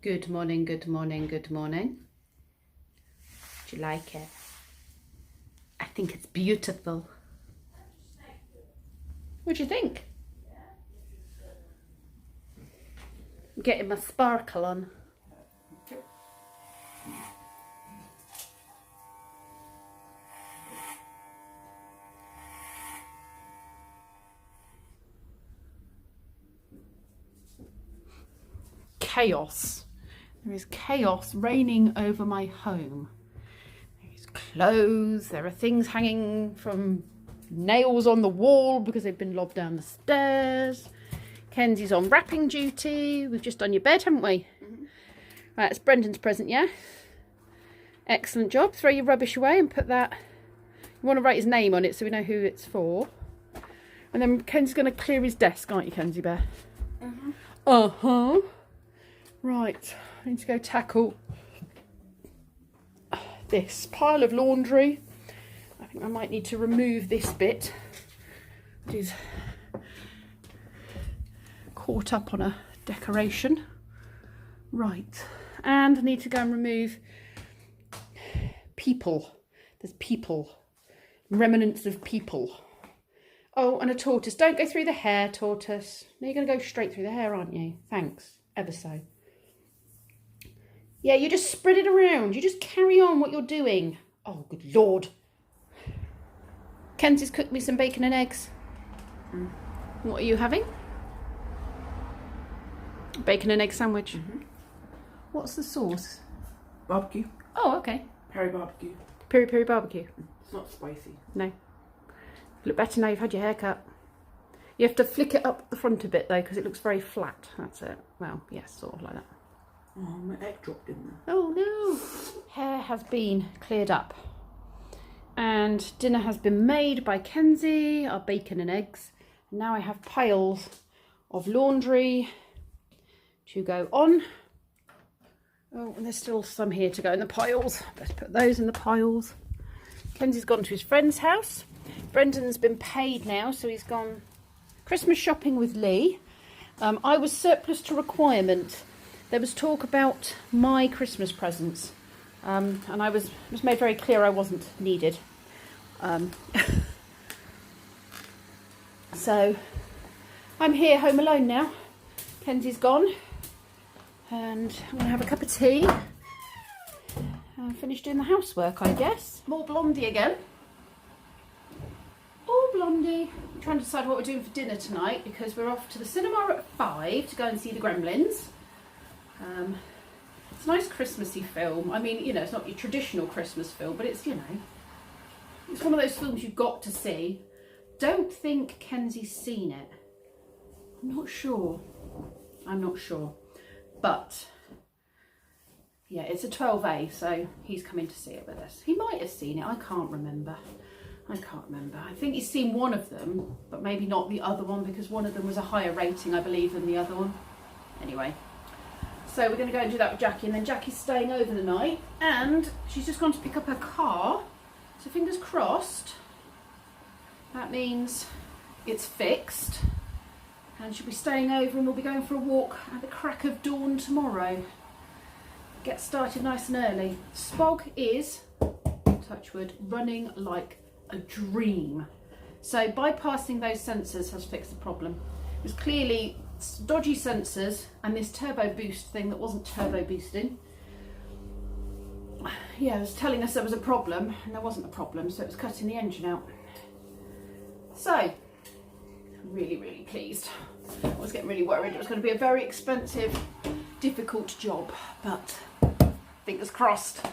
Good morning, good morning, good morning. Do you like it? I think it's beautiful. What do you think? I'm getting my sparkle on. Chaos. There is chaos reigning over my home. There's clothes, there are things hanging from nails on the wall because they've been lobbed down the stairs. Kenzie's on wrapping duty. We've just done your bed, haven't we? Mm-hmm. Right, it's Brendan's present, yeah? Excellent job. Throw your rubbish away and put that... You want to write his name on it so we know who it's for. And then Kenzie's going to clear his desk, aren't you, Kenzie Bear? Mm-hmm. Uh-huh. Right, I need to go tackle this pile of laundry. I think I might need to remove this bit. It is caught up on a decoration. Right, and I need to go and remove people. There's people, remnants of people. Oh, and a tortoise. Don't go through the hair, tortoise. No, you're going to go straight through the hair, aren't you? Thanks, ever so. Yeah, you just spread it around. You just carry on what you're doing. Oh, good Lord. Kenzie's cooked me some bacon and eggs. What are you having? Bacon and egg sandwich. Mm-hmm. What's the sauce? Barbecue. Oh, okay. Peri barbecue. Peri barbecue. It's not spicy. No. Look better now you've had your hair cut. You have to flick it up the front a bit though because it looks very flat. That's it. Well, yes, sort of like that. Oh, my egg dropped in there. Oh no. Hair has been cleared up. And dinner has been made by Kenzie, our bacon and eggs. Now I have piles of laundry to go on. Oh, and there's still some here to go in the piles. Let's put those in the piles. Kenzie's gone to his friend's house. Brendan's been paid now, so he's gone Christmas shopping with Lee. I was surplus to requirement. There was talk about my Christmas presents, and I was made very clear I wasn't needed. So I'm here home alone now. Kenzie's gone, and I'm going to have a cup of tea and finish doing the housework, I guess. More Blondie again. Oh, Blondie. I'm trying to decide what we're doing for dinner tonight because we're off to the cinema at 5 to go and see the Gremlins. It's a nice Christmassy film. I mean, you know, it's not your traditional Christmas film, but it's, you know, it's one of those films you've got to see. Don't think Kenzie's seen it. I'm not sure. But, yeah, it's a 12A, so he's coming to see it with us. He might have seen it. I can't remember. I think he's seen one of them, but maybe not the other one because one of them was a higher rating, I believe, than the other one. Anyway. So we're going to go and do that with Jackie, and then Jackie's staying over the night, and she's just gone to pick up her car. So fingers crossed. That means it's fixed, and she'll be staying over, and we'll be going for a walk at the crack of dawn tomorrow. Get started nice and early. Spog is, touch wood, running like a dream. So bypassing those sensors has fixed the problem. It was clearly dodgy sensors and this turbo boost thing that wasn't turbo boosting. Yeah, it was telling us there was a problem and there wasn't a problem, so it was cutting the engine out. So, I'm really pleased. I was getting really worried it was going to be a very expensive, difficult job, but fingers crossed.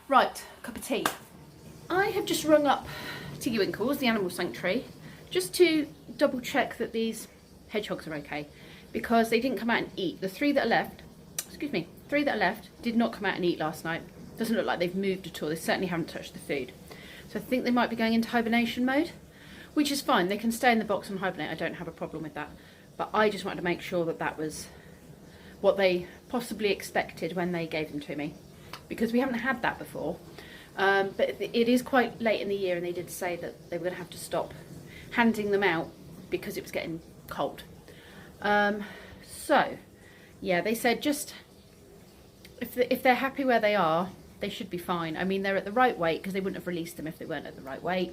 Right, cup of tea. I have just rung up Tiggy Winkles, the animal sanctuary, just to double check that these hedgehogs are okay, because they didn't come out and eat. The three that are left did not come out and eat last night. Doesn't look like they've moved at all. They certainly haven't touched the food. So I think they might be going into hibernation mode, which is fine. They can stay in the box and hibernate. I don't have a problem with that. But I just wanted to make sure that that was what they possibly expected when they gave them to me, because we haven't had that before. But it is quite late in the year, and they did say that they were going to have to stop handing them out because it was getting cold. So yeah, they said just if they're happy where they are, they should be fine. I mean, they're at the right weight because they wouldn't have released them if they weren't at the right weight.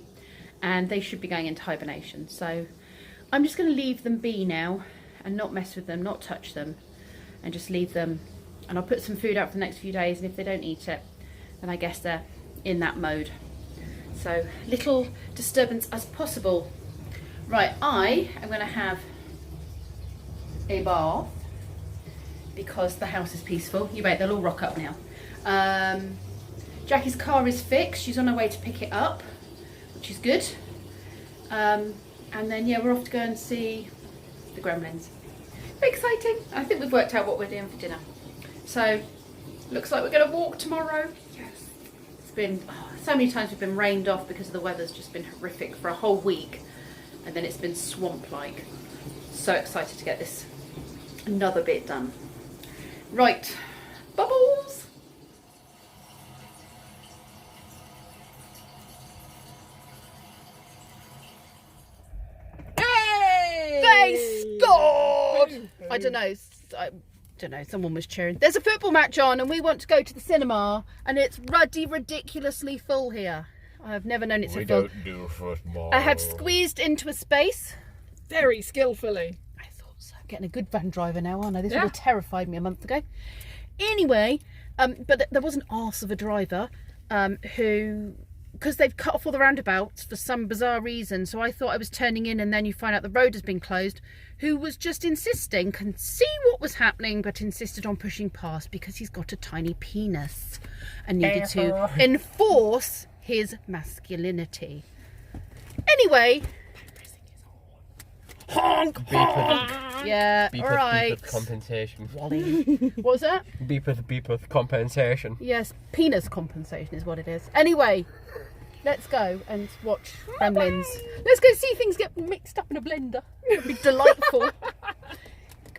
And they should be going into hibernation. So I'm just going to leave them be now and not mess with them, not touch them, and just leave them. And I'll put some food out for the next few days, and if they don't eat it, then I guess they're in that mode. So little disturbance as possible. Right, I am going to have a bath because the house is peaceful. You wait, they'll all rock up now. Jackie's car is fixed. She's on her way to pick it up, which is good. And then, yeah, we're off to go and see the Gremlins. Very exciting. I think we've worked out what we're doing for dinner. So, looks like we're going to walk tomorrow. Yes. It's been, so many times we've been rained off because the weather's just been horrific for a whole week. And then it's been swamp-like. So excited to get this another bit done. Right, Bubbles. They scored! I don't know, someone was cheering. There's a football match on and we want to go to the cinema and it's ridiculously full here. I've never known it so full. We don't do football. I have squeezed into a space. Very skillfully. I thought so. Getting a good van driver now, aren't I? This would have terrified me a month ago. Anyway, but there was an arse of a driver who... because they've cut off all the roundabouts for some bizarre reason, so I thought I was turning in and then you find out the road has been closed, who was just insisting, can see what was happening, but insisted on pushing past because he's got a tiny penis and needed to enforce his masculinity. Anyway, honk, honk. Yeah, Beep alright. with compensation. Wally. What was that? Beep with compensation. Yes, penis compensation is what it is. Anyway, let's go and watch Gremlins. Let's go see things get mixed up in a blender. It'd be delightful.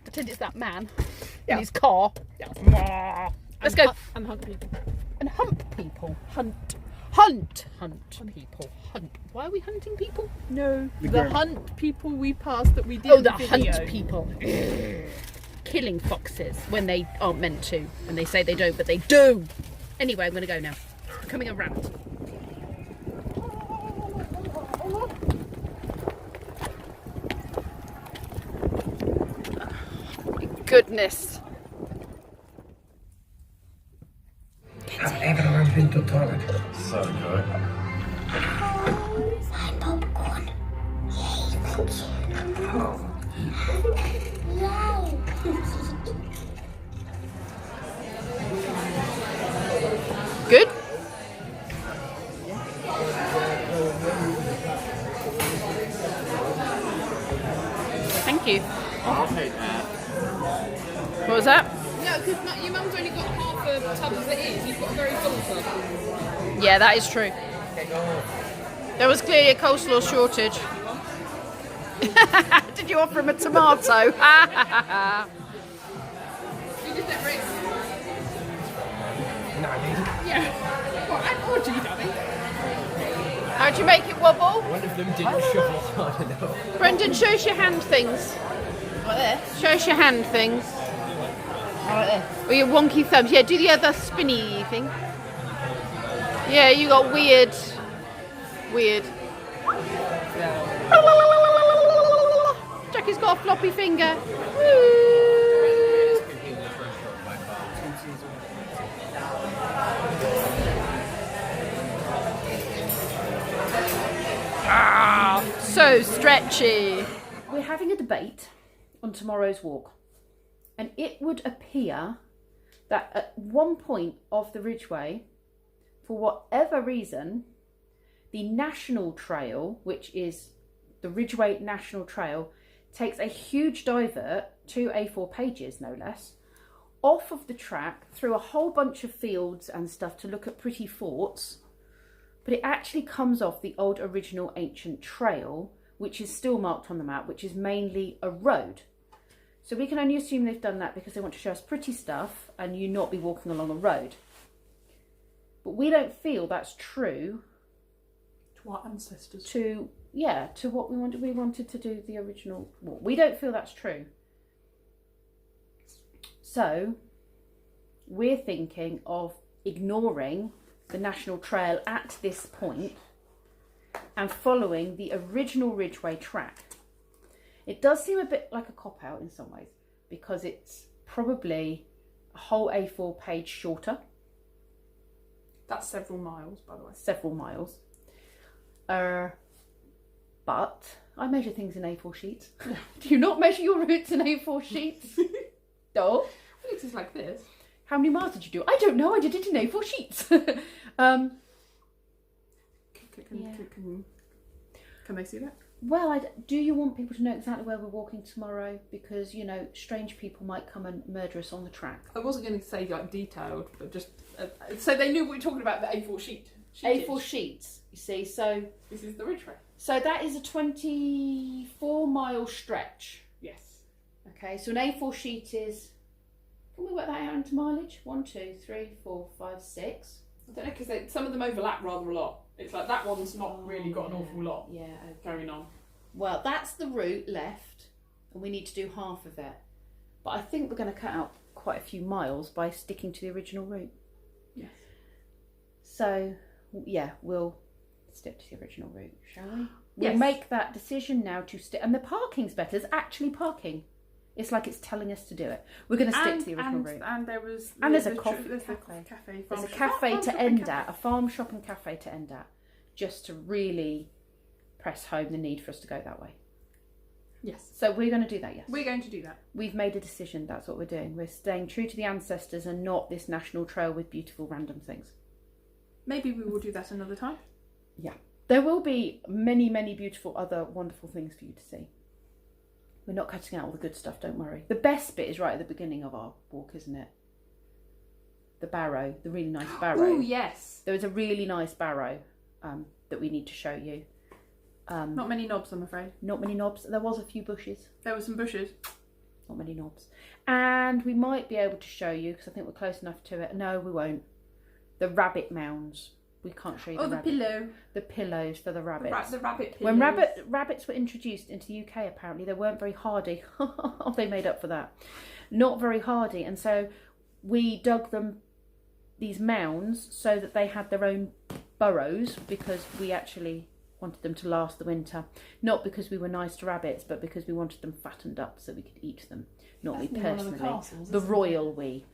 Pretend it's that man in his car. Yeah. Let's go. And hunt people. And hump people. Hunt people. Hunt. Why are we hunting people? No, the hunt people we passed that we did. Oh, the hunt people. Killing foxes when they aren't meant to. And they say they don't, but they do. Anyway, I'm going to go now. Becoming a rant. Goodness. Everyone's been to the toilet. So good. My popcorn. Yay, thank you. Good? Thank you. I'll take that. What was that? No, because your mum's only got half a tub as it is. You've got a very full tub. Yeah, that is true. There was clearly a coleslaw shortage. Did you offer him a tomato? You just let Rick. No, I didn't. Yeah. Well, and orgy, Daddy. How'd you make it wobble? One of them didn't shovel hard enough. Brendan, show us your hand things. Right there. Show us your hand things. Right there. Or your wonky thumbs. Yeah, do the other spinny thing. Yeah, you got weird. Jackie's got a floppy finger. Woo. Ah, so stretchy. We're having a debate on tomorrow's walk, and it would appear that at one point of the Ridgeway, for whatever reason, the National Trail, which is the Ridgeway National Trail, takes a huge divert, 2 A4 pages no less, off of the track through a whole bunch of fields and stuff to look at pretty forts, but it actually comes off the old original ancient trail, which is still marked on the map, which is mainly a road. So we can only assume they've done that because they want to show us pretty stuff and you not be walking along a road. But we don't feel that's true To our ancestors. to what we wanted to do the original walk. We don't feel that's true. So we're thinking of ignoring the National Trail at this point and following the original Ridgeway track. It does seem a bit like a cop-out in some ways because it's probably a whole A4 page shorter. That's several miles, by the way. Several miles. But I measure things in A4 sheets. Do you not measure your routes in A4 sheets? No. I think it's like this. How many miles did you do? I don't know. I did it in A4 sheets. Can they see that? Well, do you want people to know exactly where we're walking tomorrow? Because, you know, strange people might come and murder us on the track. I wasn't going to say like detailed, but just so they knew what we were talking about. The A4 sheet. A4 sheets, you see. So This is the Ridgeway. So that is a 24-mile stretch. Yes. Okay, so an A4 sheet is, can we work that out into mileage? 1, 2, 3, 4, 5, 6. I don't know because some of them overlap rather a lot. It's like that one's not really got an awful lot going on. Well, that's the route left, and we need to do half of it. But I think we're going to cut out quite a few miles by sticking to the original route. Yes. So, yeah, we'll stick to the original route, shall we? We'll Yes. make that decision now to stick. And the parking's better. It's actually parking. It's like it's telling us to do it. We're going to stick to the original route. And there was... And there's a the coffee there's cafe. The cafe. There's a farm cafe shop. to Farm end shop and at, a farm shop and cafe to end at, just to really press home the need for us to go that way. Yes. So we're going to do that, yes. We're going to do that. We've made a decision, that's what we're doing. We're staying true to the ancestors and not this national trail with beautiful random things. Maybe we will do that another time. Yeah. There will be many, many beautiful other wonderful things for you to see. We're not cutting out all the good stuff, don't worry. The best bit is right at the beginning of our walk, isn't it? The barrow, the really nice barrow. Oh, yes. There is a really nice barrow that we need to show you. Not many knobs, I'm afraid. Not many knobs. There was a few bushes. There were some bushes. Not many knobs. And we might be able to show you, because I think we're close enough to it. No, we won't. The rabbit mounds. We can't show you Oh, the the pillow. The pillows for the rabbits. The rabbit pillows. When rabbits were introduced into the UK, apparently, they weren't very hardy. They made up for that. Not very hardy. And so we dug them, these mounds, so that they had their own burrows, because we actually wanted them to last the winter. Not because we were nice to rabbits, but because we wanted them fattened up so we could eat them. Not That's me near one of the personally. castles, The isn't it? royal we.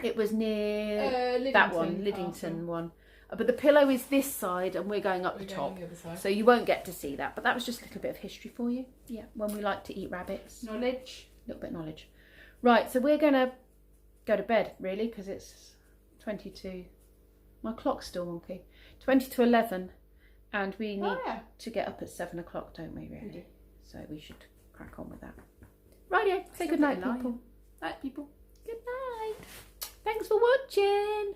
It was near that one, Liddington Castle. one. But the pillow is this side and we're going up the top. So you won't get to see that. But that was just a little bit of history for you. Yeah, when we like to eat rabbits. Knowledge. A little bit of knowledge. Right, so we're going to go to bed, really, because it's 20 to... My clock's still wonky. 20 to 11. And we need to get up at 7 o'clock, don't we, really? We do. So we should crack on with that. Rightio, say good night, people. Night, people. Good night. Thanks for watching.